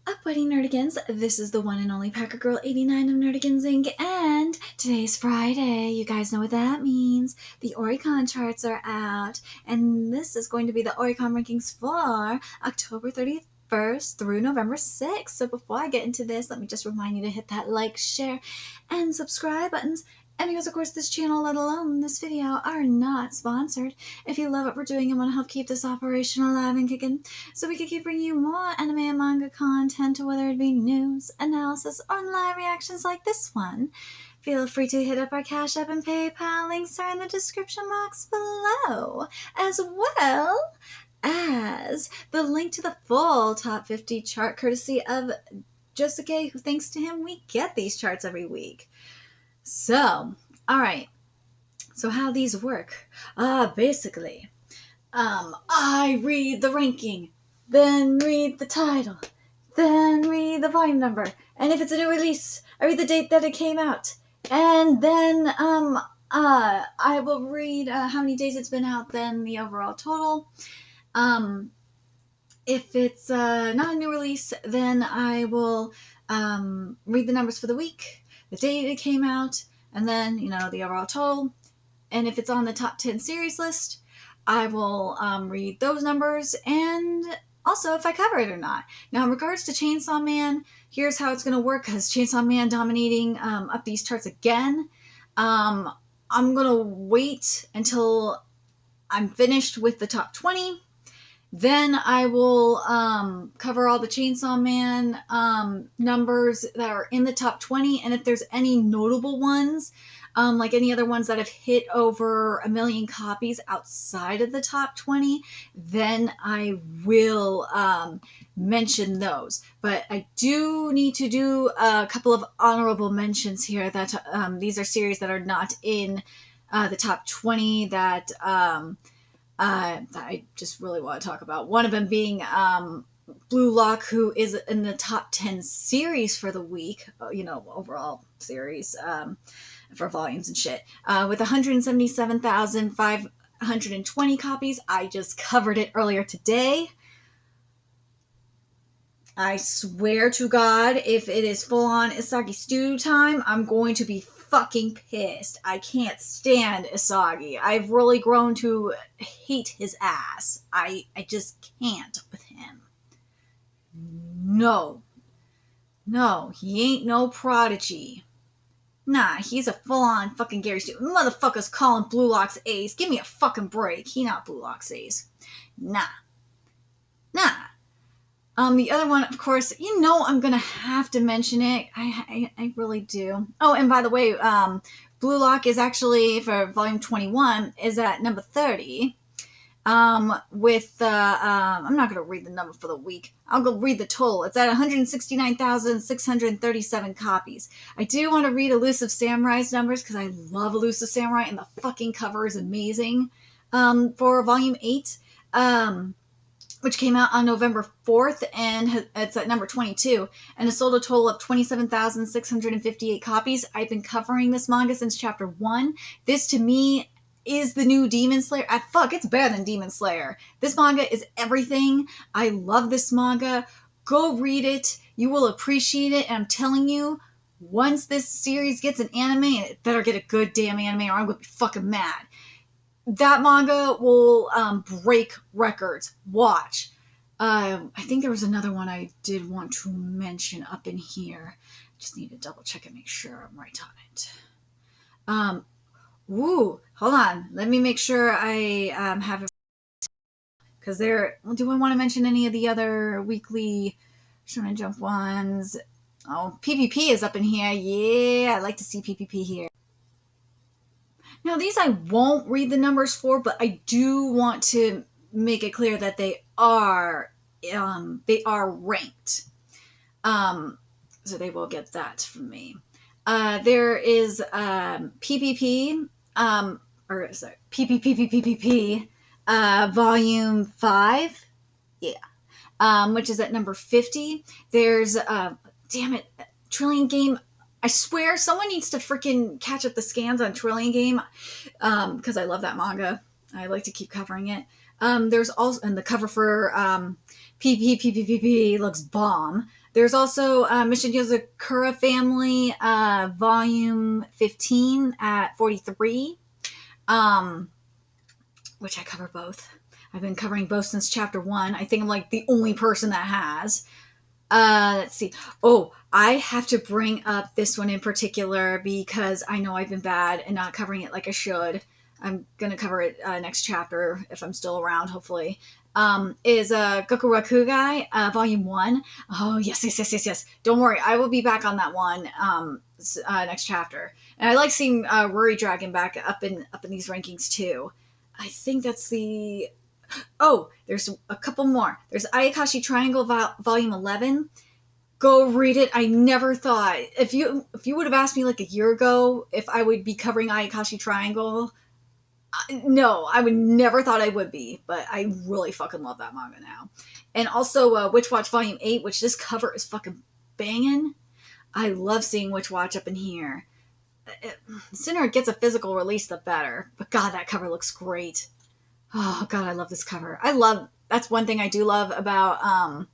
Up, Buddy Nerdigans? This is the one and only Packer Girl 89 of Nerdigans Inc. And today's Friday. You guys know what that means. The Oricon Charts are out. And this is going to be the Oricon rankings for October 31st through November 6th. So before I get into this, let me just remind you to hit that like, share, and subscribe buttons. And because, of course, this channel, let alone this video, are not sponsored. If you love what we're doing and want to help keep this operation alive and kicking, so we can keep bringing you more anime and manga content, whether it be news, analysis, or live reactions like this one, feel free to hit up our Cash App and PayPal. Links are in the description box below, as well as the link to the full Top 50 chart, courtesy of Josuke, who, thanks to him, we get these charts every week. So, all right. So how these work? Basically, I read the ranking, then read the title, then read the volume number, and if it's a new release, I read the date that it came out, and then I will read how many days it's been out, then the overall total. If it's not a new release, then I will read the numbers for the week, the date it came out, and then, the overall total. And if it's on the top 10 series list, I will read those numbers, and also if I cover it or not. Now, in regards to Chainsaw Man, here's how it's going to work, because Chainsaw Man dominating up these charts again. I'm going to wait until I'm finished with the top 20. Then I will cover all the Chainsaw Man numbers that are in the top 20. And if there's any notable ones, like any other ones that have hit over 1 million copies outside of the top 20, then I will mention those. But I do need to do a couple of honorable mentions here that these are series that are not in the top 20 that I just really want to talk about. One of them being Blue Lock, who is in the top 10 series for the week, overall series for volumes and shit, with 177,520 copies. I just covered it earlier today. I swear to God, if it is full-on Isagi stew time, I'm going to be fucking pissed. I can't stand Isagi. I've really grown to hate his ass. I just can't with him. No, he ain't no prodigy. Nah, he's a full-on fucking Gary Stu. Motherfuckers calling Blue Lock's ace. Give me a fucking break. He not Blue Lock's ace. Nah. The other one, of course, I'm going to have to mention it. I really do. Oh, and by the way, Blue Lock is actually, for volume 21, is at number 30. With, I'm not going to read the number for the week. I'll go read the total. It's at 169,637 copies. I do want to read Elusive Samurai's numbers, because I love Elusive Samurai, and the fucking cover is amazing, for volume 8. Which came out on November 4th, and it's at number 22, and has sold a total of 27,658 copies. I've been covering this manga since chapter 1. This, to me, is the new Demon Slayer. It's better than Demon Slayer. This manga is everything. I love this manga. Go read it. You will appreciate it, and I'm telling you, once this series gets an anime, and it better get a good damn anime, or I'm going to be fucking mad. That manga will break records. Watch. I think there was another one I did want to mention up in here. Just need to double check and make sure I'm right on it. Hold on. Let me make sure I have it. Because do I want to mention any of the other weekly Shonen Jump ones? Oh, PPP is up in here. Yeah, I like to see PPP here. Now, these I won't read the numbers for, but I do want to make it clear that they are ranked. So they will get that from me. There is PPP, PPP, volume 5, which is at number 50. There's, damn it, Trillion Game. I swear someone needs to freaking catch up the scans on Trillion Game, because I love that manga. I like to keep covering it. There's also, and the cover for PPPPPP looks bomb. There's also Mission Yozakura Family, Volume 15 at 43, which I cover both. I've been covering both since chapter 1. I think I'm like the only person that has. Let's see. Oh, I have to bring up this one in particular because I know I've been bad and not covering it like I should. I'm going to cover it next chapter if I'm still around, hopefully. Is Gokurakugai, Volume 1. Oh, yes. Don't worry. I will be back on that one next chapter. And I like seeing Ruri Dragon back up in these rankings, too. I think that's the... Oh, there's a couple more. There's Ayakashi Triangle Volume 11. Go read it. I never thought... If you would have asked me like a year ago if I would be covering Ayakashi Triangle... No, I would never thought I would be, but I really fucking love that manga now. And also Witch Watch Volume 8, which this cover is fucking banging. I love seeing Witch Watch up in here. The sooner it gets a physical release, the better. But God, that cover looks great. Oh, God, I love this cover. That's one thing I do love about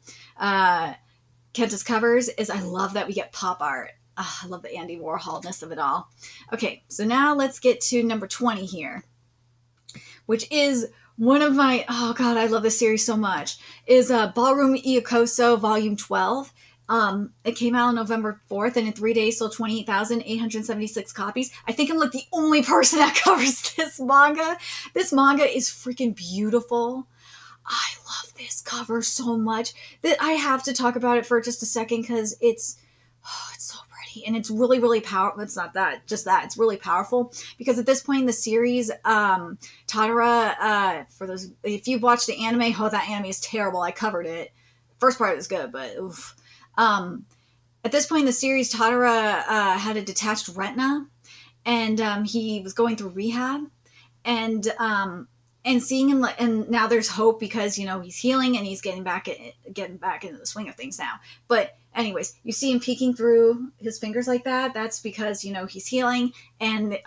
Kenta's covers is I love that we get pop art. I love the Andy Warhol-ness of it all. Okay, so now let's get to number 20 here, which is one of my, oh God, I love this series so much, is Ballroom Iokoso Volume 12. It came out on November 4th, and in 3 days sold 28,876 copies. I think I'm like the only person that covers this manga. This manga is freaking beautiful. I love this cover so much that I have to talk about it for just a second because it's so pretty and it's really, really powerful. It's not that, just that. It's really powerful because at this point in the series, Tadara, for those, if you've watched the anime, oh, that anime is terrible. I covered it. First part was good, but oof. At this point in the series, Tadara had a detached retina, and he was going through rehab, and seeing him, and now there's hope because he's healing and he's getting back into the swing of things now. But anyways, you see him peeking through his fingers like that. That's because he's healing, and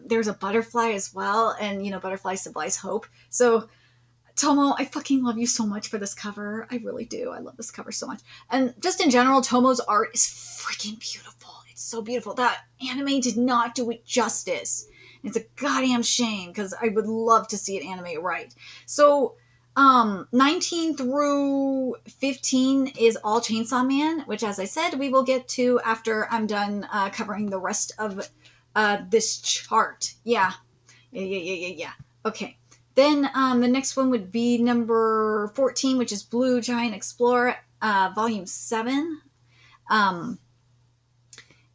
there's a butterfly as well, and butterfly symbolize hope. So Tomo, I fucking love you so much for this cover. I really do. I love this cover so much. And just in general, Tomo's art is freaking beautiful. It's so beautiful. That anime did not do it justice. It's a goddamn shame because I would love to see it animate right. So 19 through 15 is all Chainsaw Man, which, as I said, we will get to after I'm done covering the rest of this chart. Yeah. Okay. Then the next one would be number 14, which is Blue Giant Explorer, Volume 7.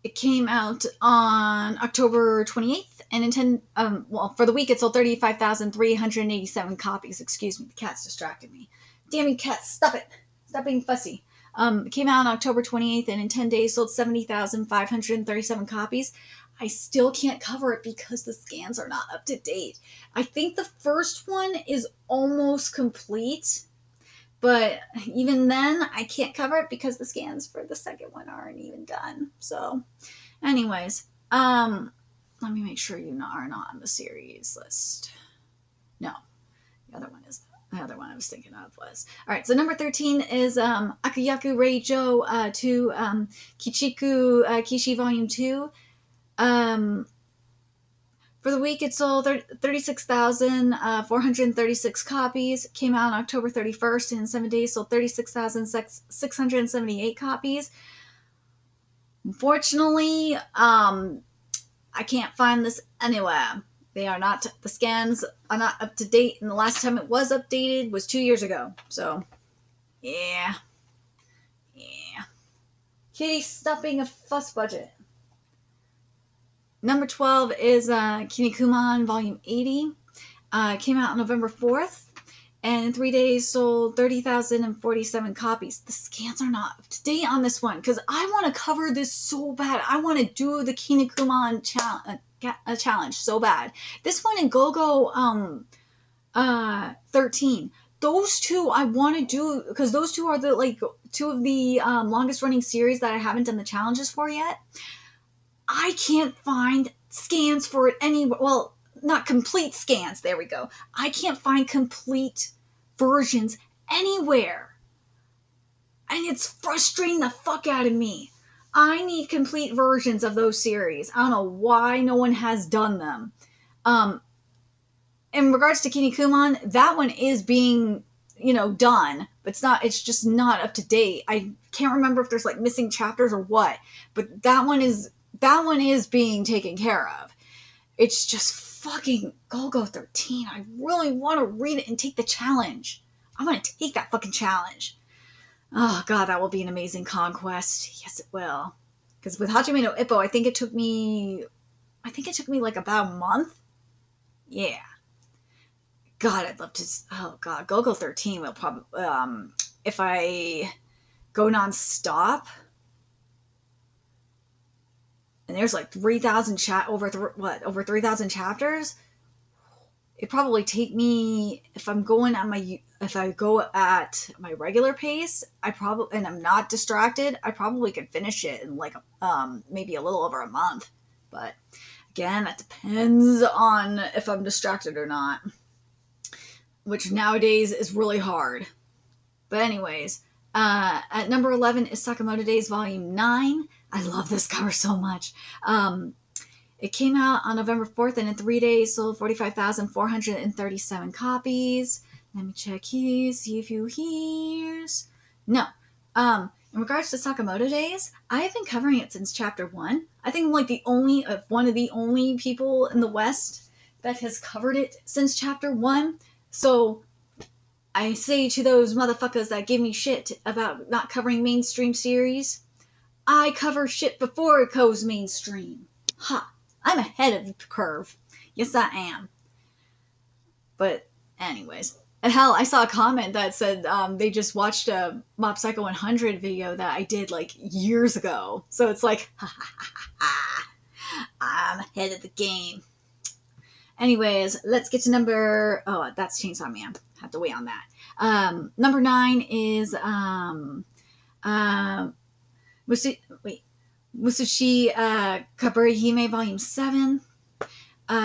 It came out on October 28th, and for the week it sold 35,387 copies. Excuse me, the cat's distracted me. Damn you, cat, stop it. Stop being fussy. It came out on October 28th, and in 10 days sold 70,537 copies. I still can't cover it because the scans are not up to date. I think the first one is almost complete, but even then I can't cover it because the scans for the second one aren't even done. So anyways, let me make sure you are not on the series list. No, the other one is the other one I was thinking of was. All right, so number 13 is Akuyaku Reijo 2 Kichiku Kishi Volume 2. For the week, it sold 36,436 copies. Came out on October 31st, and in 7 days sold 36,678 copies. Unfortunately, I can't find this anywhere. The scans are not up to date, and the last time it was updated was 2 years ago. So, yeah. Kitty, stop being a fuss budget. Number 12 is Kinnikuman Volume 80. Came out on November 4th, and in 3 days sold 30,047 copies. The scans are not up to date on this one because I want to cover this so bad. I want to do the Kinnikuman challenge so bad. This one and Go-Go 13. Those two I want to do because those two are two of the longest running series that I haven't done the challenges for yet. I can't find scans for it anywhere. Well, not complete scans. There we go. I can't find complete versions anywhere. And it's frustrating the fuck out of me. I need complete versions of those series. I don't know why no one has done them. In regards to Kinnikuman, that one is being, done, but it's just not up to date. I can't remember if there's like missing chapters or what, but that one is being taken care of. It's just fucking Golgo 13. I really want to read it and take the challenge. I want to take that fucking challenge. Oh god, that will be an amazing conquest. Yes, it will. Because with Hajime no Ippo, I think it took me like about a month. Yeah. God, I'd love to. Oh god, Golgo 13 will probably, if I go non-stop, and there's like 3,000 over 3,000 chapters. It'd probably take me, if I go at my regular pace, and I'm not distracted, I probably could finish it in like maybe a little over a month. But again, that depends on if I'm distracted or not, which nowadays is really hard. But anyways, at number 11 is Sakamoto Days Volume 9. I love this cover so much. It came out on November 4th, and in 3 days sold 45,437 copies. Let me check here, see if you hears. No. In regards to Sakamoto Days, I have been covering it since chapter 1. I think I'm like one of the only people in the West that has covered it since chapter 1. So I say to those motherfuckers that give me shit about not covering mainstream series, I cover shit before it goes mainstream. Ha! I'm ahead of the curve. Yes, I am. But anyways. And hell, I saw a comment that said they just watched a Mob Psycho 100 video that I did like years ago. So it's like, I'm ahead of the game. Anyways, let's get to that's Chainsaw Man. Have to wait on that. Number 9 is Musashi Kaburi Hime Volume 7.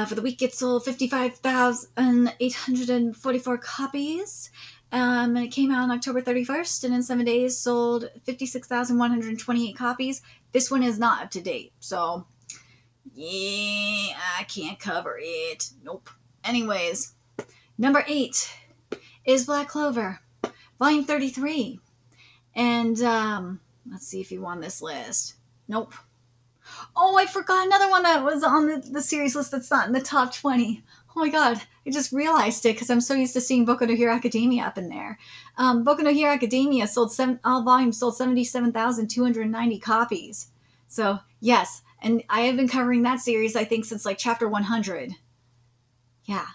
For the week, it sold 55,844 copies. And it came out on October 31st, and in 7 days sold 56,128 copies. This one is not up to date, so yeah, I can't cover it. Nope. Anyways, number 8 is Black Clover, Volume 33. And let's see if you won this list. Nope. Oh, I forgot another one that was on the series list that's not in the top 20. Oh my god, I just realized it because I'm so used to seeing Boku no Hero Academia up in there. Boku no Hero Academia all volumes sold 77,290 copies. So, yes, and I have been covering that series, I think, since like chapter 100. Yeah.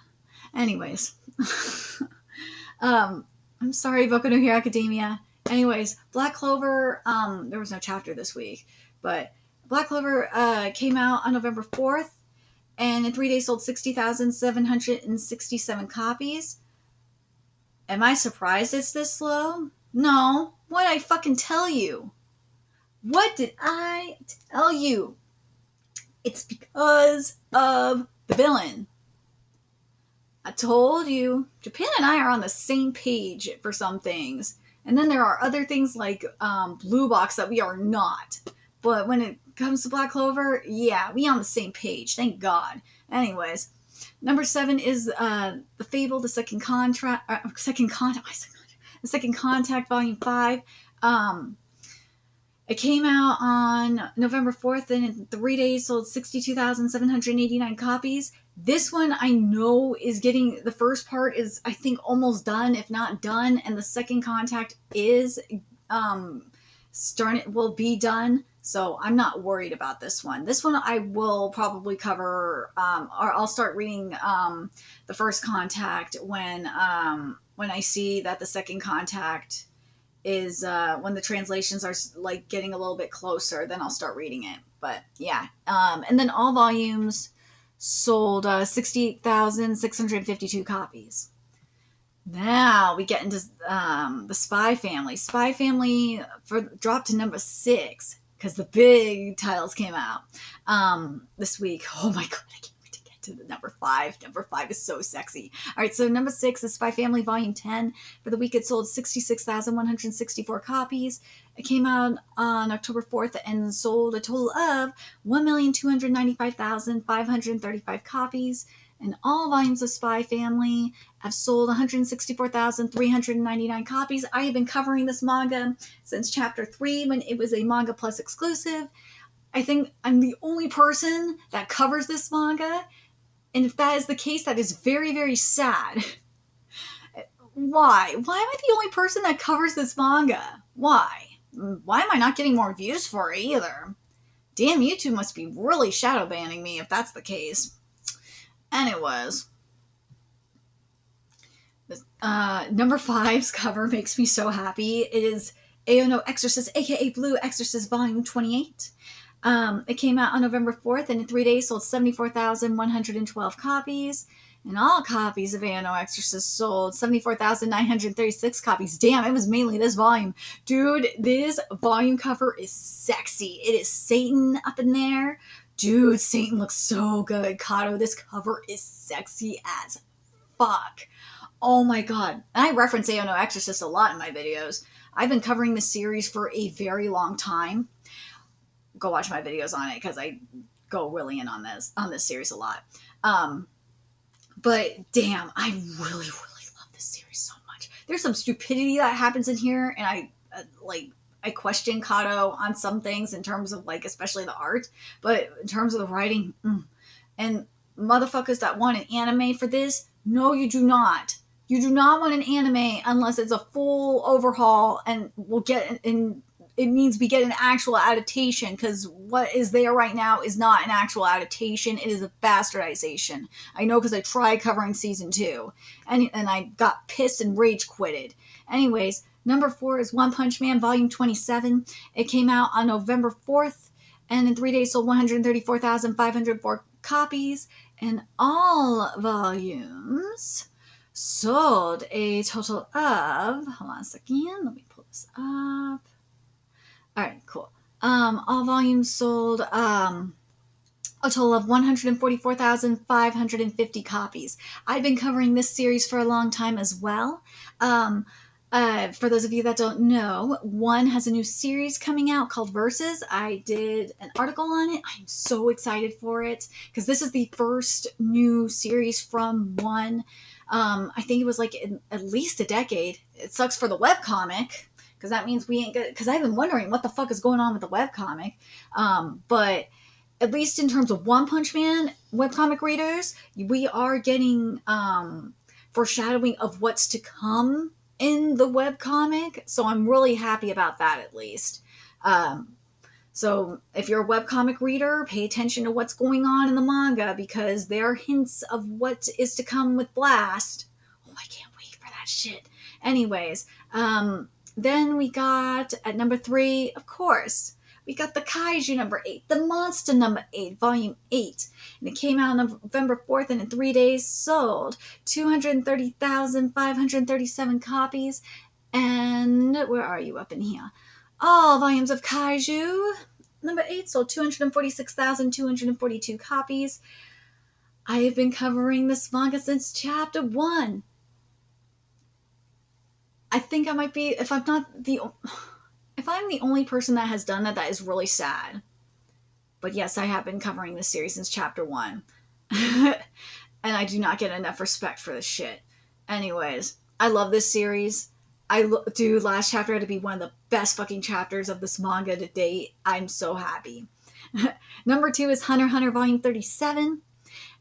Anyways. I'm sorry, Boku no Hero Academia. Anyways, Black Clover, there was no chapter this week, but Black Clover came out on November 4th, and in 3 days sold 60,767 copies. Am I surprised it's this slow? No. What did I fucking tell you? What did I tell you? It's because of the villain. I told you. Japan and I are on the same page for some things. And then there are other things like Blue Box that we are not. But when it comes to Black Clover, yeah, we on the same page. Thank God. Anyways, number 7 is The Fable, The Second Contact, Volume 5. It came out on November 4th, and in 3 days sold 62,789 copies. This one I know is the first part is, I think, almost done, if not done, and the second contact is will be done. So I'm not worried about this one. This one I will probably cover, or I'll start reading the first contact when I see that the second contact is when the translations are like getting a little bit closer. Then I'll start reading it. But yeah, and then all volumes sold 68,652 copies. Now we get into the Spy Family. Spy Family dropped to number 6 because the big titles came out this week. Oh my god, I can't wait to get to the number 5. Number 5 is so sexy. All right, so number 6 is Spy Family Volume 10. For the week, it sold 66,164 copies. It came out on October 4th and sold a total of 1,295,535 copies. And all volumes of Spy Family have sold 164,399 copies. I have been covering this manga since Chapter 3 when it was a Manga Plus exclusive. I think I'm the only person that covers this manga. And if that is the case, that is very, very sad. Why? Why am I the only person that covers this manga? Why? Why am I not getting more views for it either? Damn, YouTube must be really shadow banning me if that's the case. Anyways, number 5's cover makes me so happy. It is Aono Exorcist, aka Blue Exorcist Volume 28. It came out on November 4th, and in 3 days sold 74,112 copies. And all copies of Aono Exorcist sold 74,936 copies. Damn, it was mainly this volume. Dude, this volume cover is sexy. It is Satan up in there. Dude, Satan looks so good. Kato, this cover is sexy as fuck. Oh my god. And I reference Aono Exorcist a lot in my videos. I've been covering this series for a very long time. Go watch my videos on it because I go really in on this series a lot. But damn, I really, really love this series so much. There's some stupidity that happens in here, and I question Kato on some things in terms of, like, especially the art, but in terms of the writing, and motherfuckers that want an anime for this, no, you do not. You do not want an anime unless it's a full overhaul, and we'll get in. It means we get an actual adaptation, because what is there right now is not an actual adaptation. It is a bastardization. I know, because I tried covering season 2, and I got pissed and rage quitted. Anyways, number 4 is One Punch Man Volume 27. It came out on November 4th, and in 3 days sold 134,504 copies. And all volumes sold a total of, hold on a second, let me pull this up. All right, cool. All volumes sold a total of 144,550 copies. I've been covering this series for a long time as well. For those of you that don't know, One has a new series coming out called Versus. I did an article on it. I'm so excited for it because this is the first new series from One. I think it was like in at least a decade. It sucks for the webcomic, because that means we ain't good. Because I've been wondering what the fuck is going on with the webcomic. But at least in terms of One Punch Man webcomic readers, we are getting foreshadowing of what's to come in the webcomic. So I'm really happy about that, at least. So if you're a webcomic reader, pay attention to what's going on in the manga, because there are hints of what is to come with Blast. Oh, I can't wait for that shit. Anyways, then we got, at number 3, of course, we got the Kaiju number 8, the Monster number 8, volume 8. And it came out on November 4th, and in 3 days sold 230,537 copies. And where are you up in here? All volumes of Kaiju number 8 sold 246,242 copies. I have been covering this manga since chapter 1. I think I might be, if I'm the only person that has done that, that is really sad. But yes, I have been covering this series since chapter 1. And I do not get enough respect for this shit. Anyways, I love this series. Dude, last chapter had to be one of the best fucking chapters of this manga to date. I'm so happy. Number 2 is Hunter x Hunter Volume 37.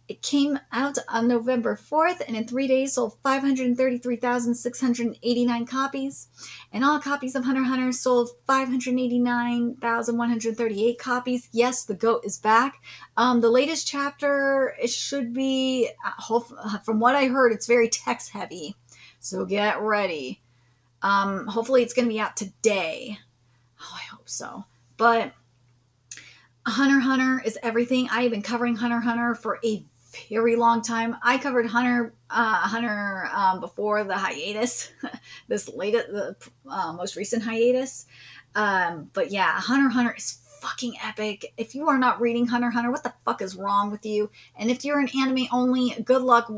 It came out on November 4th, and in 3 days sold 533,689 copies. And all copies of Hunter x Hunter sold 589,138 copies. Yes, the GOAT is back. The latest chapter, it should be, from what I heard, it's very text heavy. So get ready. Hopefully it's going to be out today. Oh, I hope so. But Hunter x Hunter is everything. I have been covering Hunter x Hunter for a very long time. I covered Hunter before the hiatus, the most recent hiatus. But yeah, Hunter x Hunter is fucking epic. If you are not reading Hunter x Hunter, what the fuck is wrong with you? And if you're an anime only, good luck.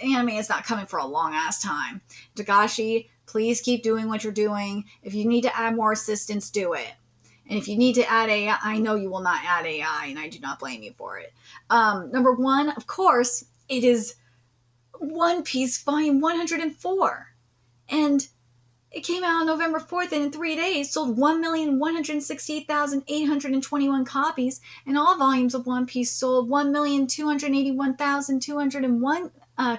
Anime is not coming for a long ass time. Dagashi, please keep doing what you're doing. If you need to add more assistance, do it. And if you need to add AI, I know you will not add AI, and I do not blame you for it. Number one, of course, it is One Piece Volume 104. And it came out on November 4th, and in 3 days sold 1,168,821 copies, and all volumes of One Piece sold 1,281,201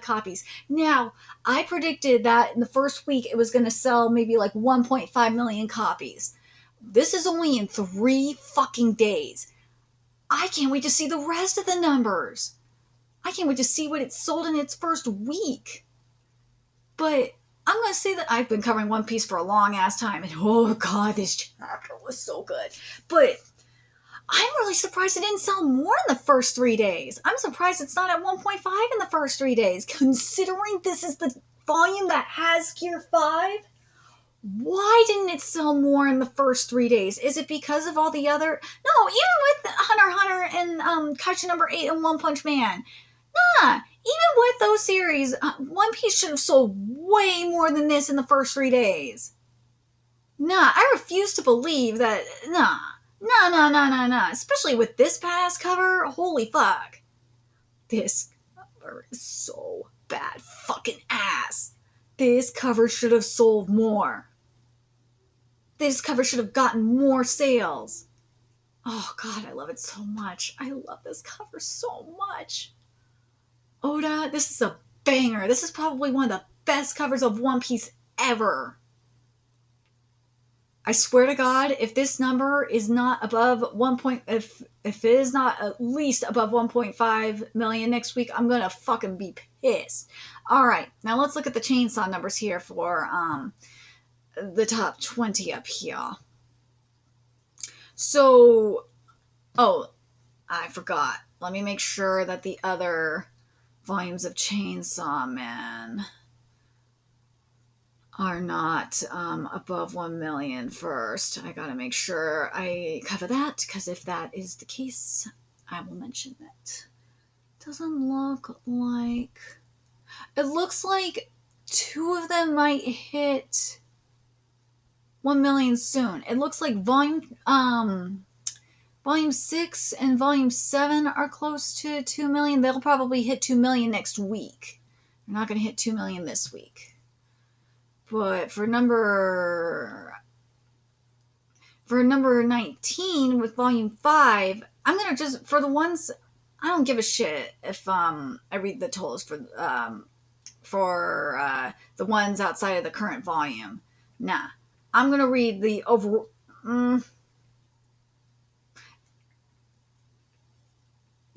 copies. Now, I predicted that in the first week it was going to sell maybe like 1.5 million copies. This is only in 3 fucking days. I can't wait to see the rest of the numbers. I can't wait to see what it sold in its first week. But I'm going to say that I've been covering One Piece for a long ass time, and oh god, this chapter was so good. But I'm really surprised it didn't sell more in the first 3 days. I'm surprised it's not at 1.5 in the first 3 days, considering this is the volume that has Gear 5. Why didn't it sell more in the first 3 days? Is it because of all the other... No, even with Hunter x Hunter and Kaiju number 8 and One Punch Man. Nah, even with those series, One Piece should have sold way more than this in the first 3 days. Nah, I refuse to believe that... Nah. Especially with this badass cover. Holy fuck. This cover is so bad fucking ass. This cover should have sold more. This cover should have gotten more sales. Oh god, I love it so much. I love this cover so much. Oda, this is a banger. This is probably one of the best covers of One Piece ever. I swear to God, if this number is not above if it is not at least above 1.5 million next week, I'm gonna fucking be pissed. All right, now let's look at the chainsaw numbers here for the top 20 up here. So, oh, I forgot. Let me make sure that the other volumes of Chainsaw Man are not above 1 million first. I gotta make sure I cover that, because if that is the case, I will mention it. Doesn't look like... It looks like 2 of them might hit 1 million soon. It looks like volume 6 and volume 7 are close to 2 million. They'll probably hit 2 million next week. They're not going to hit 2 million this week. But for number 19 with volume 5, I'm going to just, for the ones, I don't give a shit if I read the totals for the ones outside of the current volume. Nah. I'm going to read the overall...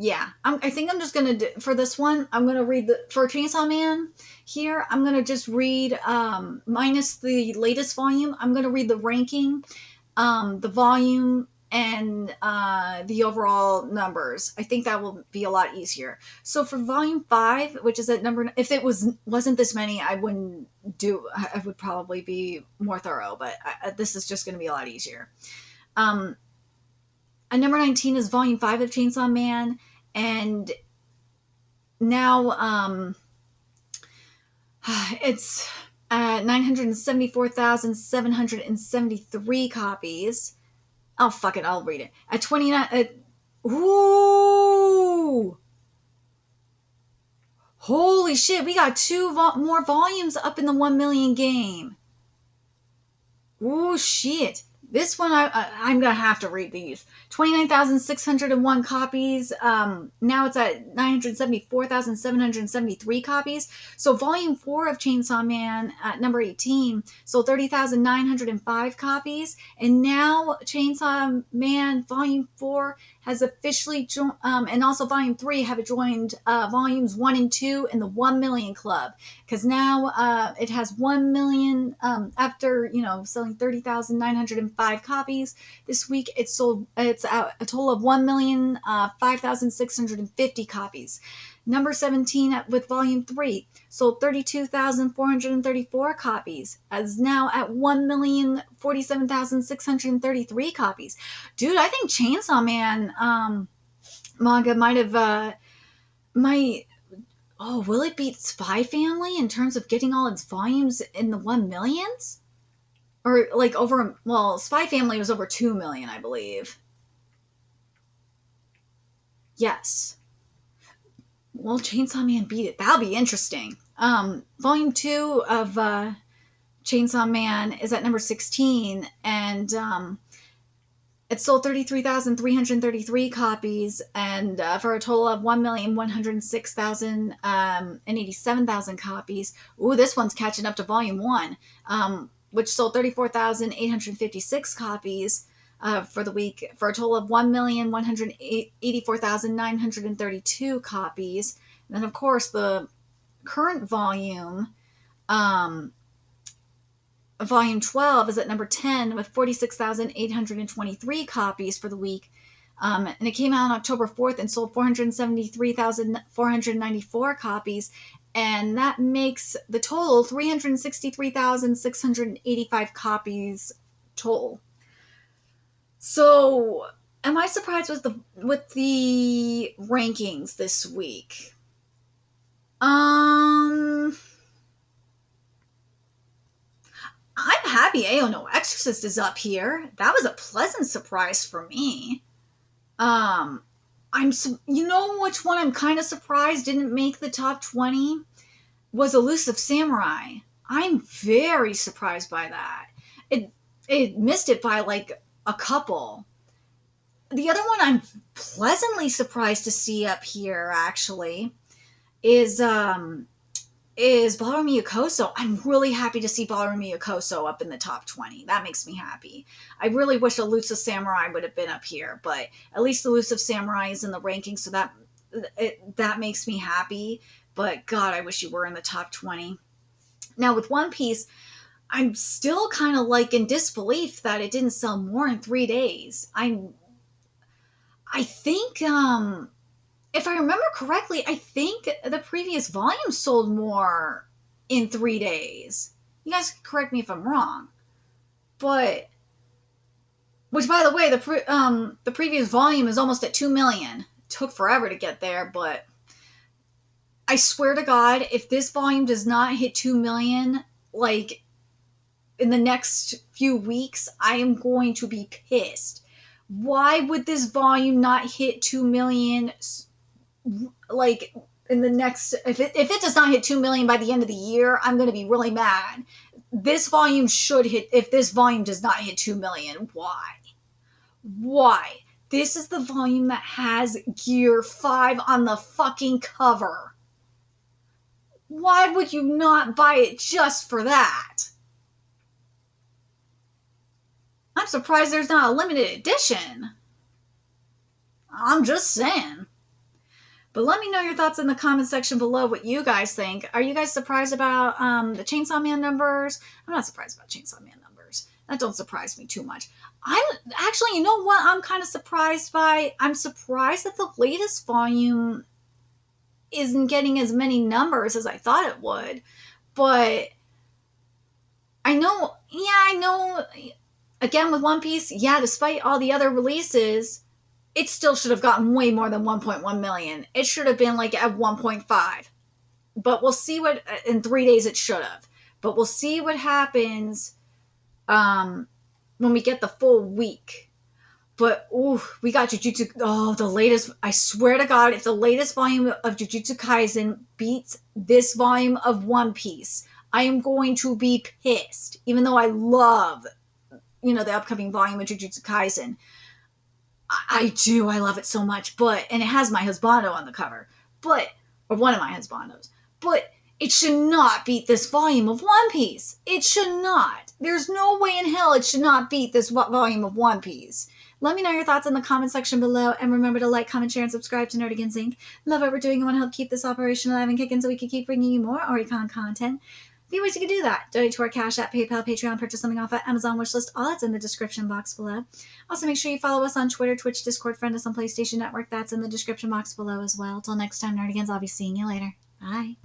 Yeah, I think I'm just going to do... For this one, I'm going to read for Chainsaw Man here, I'm going to just read, minus the latest volume, I'm going to read the ranking, the volume, and the overall numbers. I think that will be a lot easier. So for volume 5, which is at number... If it wasn't this many, I wouldn't do... I would probably be more thorough, but this is just going to be a lot easier. At number 19 is volume 5 of Chainsaw Man, and now it's 974,773 copies. Oh, fuck it, I'll read it. At 29... ooh! Holy shit, we got 2 more volumes up in the 1 million game. Ooh, shit. This one, I'm going to have to read these. 29,601 copies. Now it's at 974,773 copies. So volume 4 of Chainsaw Man at number 18 sold 30,905 copies. And now Chainsaw Man volume 4 has officially joined, and also volume 3 have joined volumes 1 and 2 in the 1 million club. Because now it has 1 million, after, selling 30,905 1,005 copies. This week it's out a total of 1,005,650 copies. Number 17 with volume 3 sold 32,434 copies, as now at 1,047,633 copies. Dude, I think Chainsaw Man manga might have will it beat Spy Family in terms of getting all its volumes in the 1 millions? Or like Spy Family was over 2 million, I believe. Yes. Will Chainsaw Man beat it? That'll be interesting. Volume 2 of Chainsaw Man is at number 16, and it sold 33,333 copies, and for a total of 1,106,087 copies. Ooh, this one's catching up to Volume 1, which sold 34,856 copies for the week, for a total of 1,184,932 copies. And then, of course, the current volume, Volume 12 is at number 10 with 46,823 copies for the week. And it came out on October 4th and sold 473,494 copies. And that makes the total 363,685 copies total. So, am I surprised with the rankings this week? I'm happy Ao no Exorcist is up here. That was a pleasant surprise for me. You know which one I'm kind of surprised didn't make the top 20? Was Elusive Samurai. I'm very surprised by that. It missed it by like a couple. The other one I'm pleasantly surprised to see up here actually is Ballroom Yakoso. I'm really happy to see Ballroom Yakoso up in the top 20. That makes me happy. I really wish Elusive Samurai would have been up here, but at least Elusive Samurai is in the rankings, so that makes me happy. But God, I wish you were in the top 20. Now with One Piece, I'm still kind of like in disbelief that it didn't sell more in 3 days. I think, if I remember correctly, I think the previous volume sold more in 3 days. You guys can correct me if I'm wrong. But, which by the way, the previous volume is almost at 2 million. It took forever to get there, but I swear to God, if this volume does not hit 2 million, like, in the next few weeks, I am going to be pissed. Why would this volume not hit 2 million, like, in the next... If it does not hit 2 million by the end of the year, I'm going to be really mad. This volume should hit... If this volume does not hit 2 million, why? Why? This is the volume that has Gear 5 on the fucking cover. Why would you not buy it just for that? I'm surprised there's not a limited edition. I'm just saying. But let me know your thoughts in the comment section below what you guys think. Are you guys surprised about the Chainsaw Man numbers? I'm not surprised about Chainsaw Man numbers. That don't surprise me too much. Actually, you know what I'm kind of surprised by? I'm surprised that the latest volume isn't getting as many numbers as I thought it would. But I know, again, with One Piece, despite all the other releases, it still should have gotten way more than 1.1 million. It should have been like at 1.5. But we'll see what, in 3 days it should have. But we'll see what happens when we get the full week. But, we got Jujutsu, the latest, I swear to God, if the latest volume of Jujutsu Kaisen beats this volume of One Piece, I am going to be pissed. Even though I love the upcoming volume of Jujutsu Kaisen. I do. I love it so much. And it has my husbando on the cover. Or one of my husbandos. But it should not beat this volume of One Piece. It should not. There's no way in hell it should not beat this volume of One Piece. Let me know your thoughts in the comment section below. And remember to like, comment, share, and subscribe to Nerdigans Inc. Love what we're doing and want to help keep this operation alive and kicking so we can keep bringing you more Oricon content. few ways you can do that. Donate to our Cash App, PayPal, Patreon, purchase something off our Amazon wishlist. All that's in the description box below. Also, make sure you follow us on Twitter, Twitch, Discord, friend us on PlayStation Network. That's in the description box below as well. Till next time, Nerdigans, I'll be seeing you later. Bye.